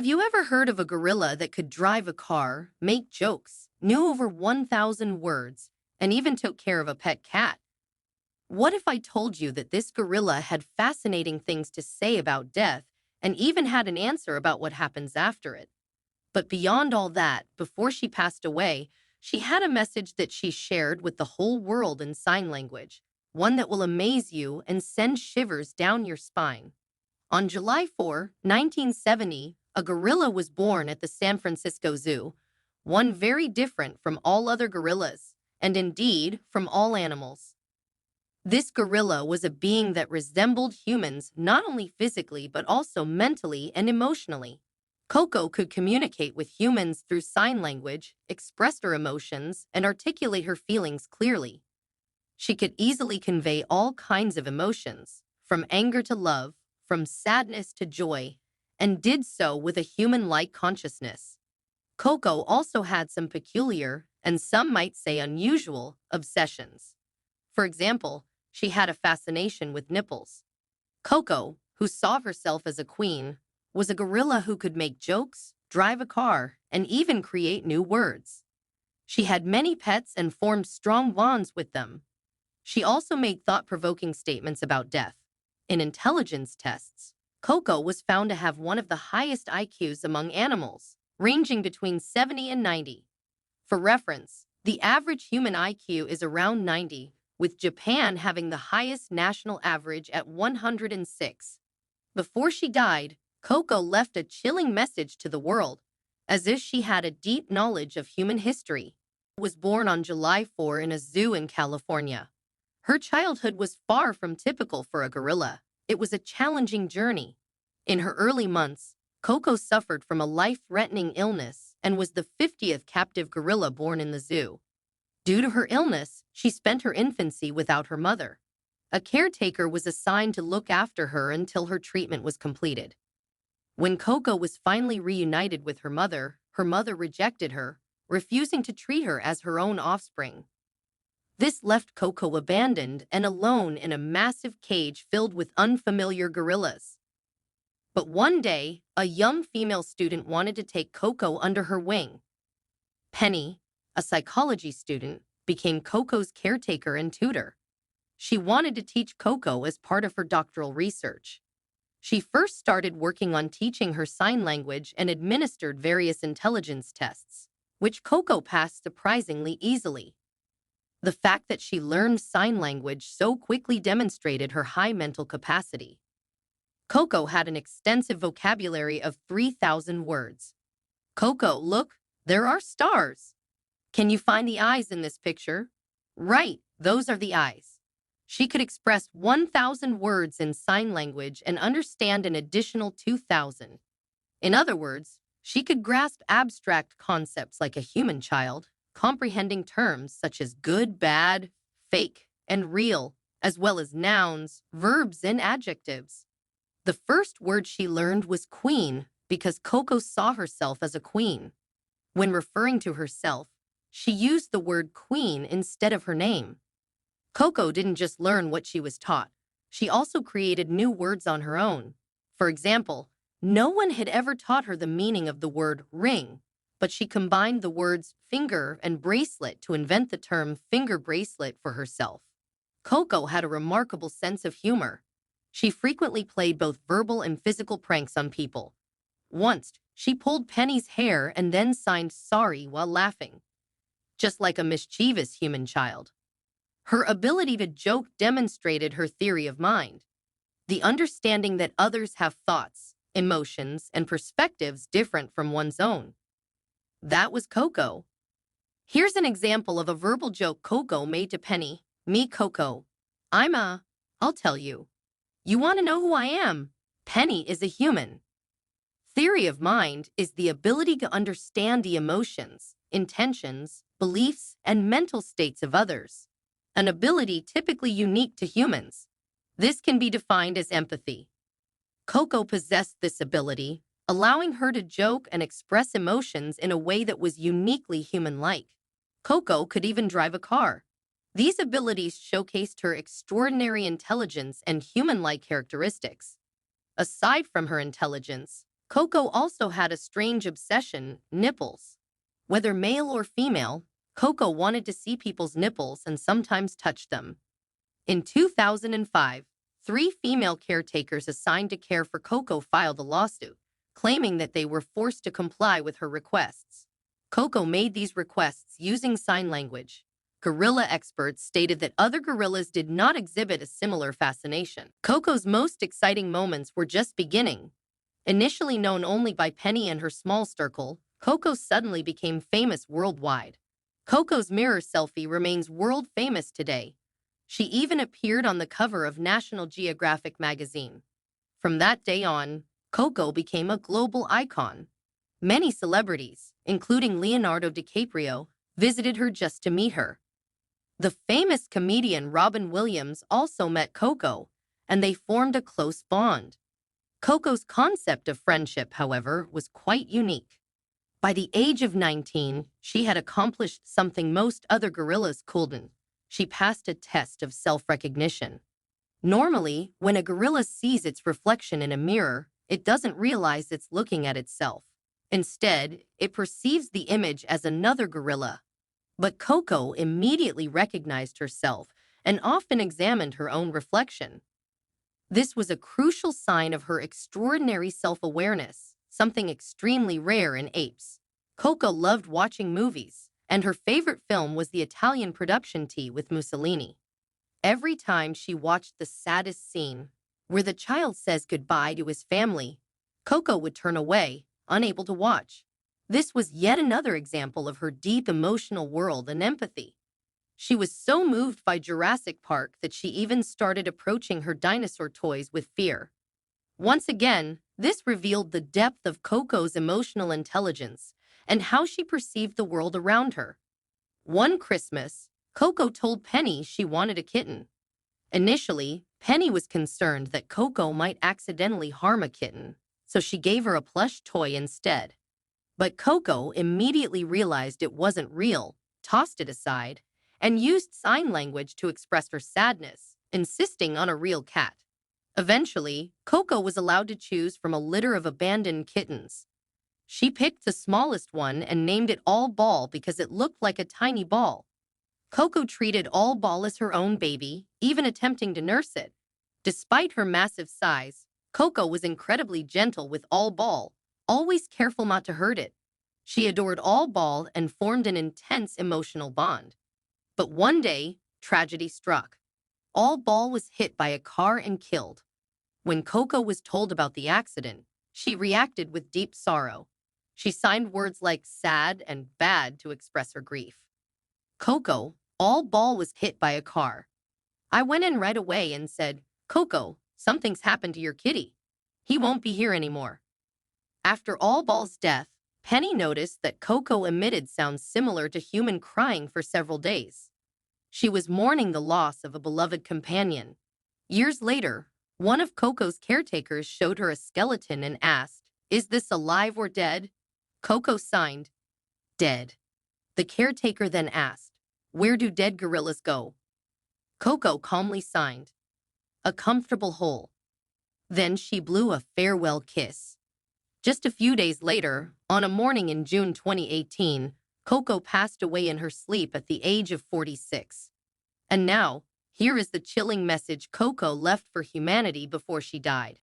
Have you ever heard of a gorilla that could drive a car, make jokes, knew over 1,000 words, and even took care of a pet cat? What if I told you that this gorilla had fascinating things to say about death and even had an answer about what happens after it? But beyond all that, before she passed away, she had a message that she shared with the whole world in sign language, one that will amaze you and send shivers down your spine. On July 4, 1970, a gorilla was born at the San Francisco Zoo, one very different from all other gorillas, and indeed from all animals. This gorilla was a being that resembled humans not only physically but also mentally and emotionally. Coco could communicate with humans through sign language, express her emotions, and articulate her feelings clearly. She could easily convey all kinds of emotions, from anger to love, from sadness to joy, and did so with a human-like consciousness. Coco also had some peculiar, and some might say unusual, obsessions. For example, she had a fascination with nipples. Coco, who saw herself as a queen, was a gorilla who could make jokes, drive a car, and even create new words. She had many pets and formed strong bonds with them. She also made thought-provoking statements about death. In intelligence tests, Coco was found to have one of the highest IQs among animals, ranging between 70 and 90. For reference, the average human IQ is around 90, with Japan having the highest national average at 106. Before she died, Coco left a chilling message to the world, as if she had a deep knowledge of human history. She was born on July 4 in a zoo in California. Her childhood was far from typical for a gorilla. It was a challenging journey. In her early months, Coco suffered from a life-threatening illness and was the 50th captive gorilla born in the zoo. Due to her illness, she spent her infancy without her mother. A caretaker was assigned to look after her until her treatment was completed. When Coco was finally reunited with her mother rejected her, refusing to treat her as her own offspring. This left Coco abandoned and alone in a massive cage filled with unfamiliar gorillas. But one day, a young female student wanted to take Coco under her wing. Penny, a psychology student, became Coco's caretaker and tutor. She wanted to teach Coco as part of her doctoral research. She first started working on teaching her sign language and administered various intelligence tests, which Coco passed surprisingly easily. The fact that she learned sign language so quickly demonstrated her high mental capacity. Coco had an extensive vocabulary of 3,000 words. Coco, look, there are stars. Can you find the eyes in this picture? Right, those are the eyes. She could express 1,000 words in sign language and understand an additional 2,000. In other words, she could grasp abstract concepts like a human child, comprehending terms such as good, bad, fake, and real, as well as nouns, verbs, and adjectives. The first word she learned was queen because Coco saw herself as a queen. When referring to herself, she used the word queen instead of her name. Coco didn't just learn what she was taught. She also created new words on her own. For example, no one had ever taught her the meaning of the word ring, but she combined the words finger and bracelet to invent the term finger bracelet for herself. Coco had a remarkable sense of humor. She frequently played both verbal and physical pranks on people. Once, she pulled Penny's hair and then signed sorry while laughing, just like a mischievous human child. Her ability to joke demonstrated her theory of mind, the understanding that others have thoughts, emotions, and perspectives different from one's own. That was Coco. Here's an example of a verbal joke Coco made to Penny. Me, Coco. I'll tell you. You want to know who I am? Penny is a human. Theory of mind is the ability to understand the emotions, intentions, beliefs, and mental states of others, an ability typically unique to humans. This can be defined as empathy. Coco possessed this ability, allowing her to joke and express emotions in a way that was uniquely human-like. Coco could even drive a car. These abilities showcased her extraordinary intelligence and human-like characteristics. Aside from her intelligence, Coco also had a strange obsession, nipples. Whether male or female, Coco wanted to see people's nipples and sometimes touch them. In 2005, three female caretakers assigned to care for Coco filed a lawsuit, claiming that they were forced to comply with her requests. Coco made these requests using sign language. Gorilla experts stated that other gorillas did not exhibit a similar fascination. Coco's most exciting moments were just beginning. Initially known only by Penny and her small circle, Coco suddenly became famous worldwide. Coco's mirror selfie remains world famous today. She even appeared on the cover of National Geographic magazine. From that day on, Coco became a global icon. Many celebrities, including Leonardo DiCaprio, visited her just to meet her. The famous comedian Robin Williams also met Coco, and they formed a close bond. Coco's concept of friendship, however, was quite unique. By the age of 19, she had accomplished something most other gorillas couldn't. She passed a test of self-recognition. Normally, when a gorilla sees its reflection in a mirror, it doesn't realize it's looking at itself. Instead, it perceives the image as another gorilla. But Coco immediately recognized herself and often examined her own reflection. This was a crucial sign of her extraordinary self-awareness, something extremely rare in apes. Coco loved watching movies, and her favorite film was the Italian production Tea with Mussolini. Every time she watched the saddest scene, where the child says goodbye to his family, Coco would turn away, unable to watch. This was yet another example of her deep emotional world and empathy. She was so moved by Jurassic Park that she even started approaching her dinosaur toys with fear. Once again, this revealed the depth of Coco's emotional intelligence and how she perceived the world around her. One Christmas, Coco told Penny she wanted a kitten. Initially, Penny was concerned that Coco might accidentally harm a kitten, so she gave her a plush toy instead. But Coco immediately realized it wasn't real, tossed it aside, and used sign language to express her sadness, insisting on a real cat. Eventually, Coco was allowed to choose from a litter of abandoned kittens. She picked the smallest one and named it All Ball because it looked like a tiny ball. Coco treated All Ball as her own baby, even attempting to nurse it. Despite her massive size, Coco was incredibly gentle with All Ball, always careful not to hurt it. She adored All Ball and formed an intense emotional bond. But one day, tragedy struck. All Ball was hit by a car and killed. When Coco was told about the accident, she reacted with deep sorrow. She signed words like sad and bad to express her grief. Coco, All Ball was hit by a car. I went in right away and said, Coco, something's happened to your kitty. He won't be here anymore. After All Ball's death, Penny noticed that Coco emitted sounds similar to human crying for several days. She was mourning the loss of a beloved companion. Years later, one of Coco's caretakers showed her a skeleton and asked, "Is this alive or dead?" Coco signed, "Dead." The caretaker then asked, "Where do dead gorillas go?" Coco calmly signed, "A comfortable hole." Then she blew a farewell kiss. Just a few days later, on a morning in June 2018, Coco passed away in her sleep at the age of 46. And now, here is the chilling message Coco left for humanity before she died.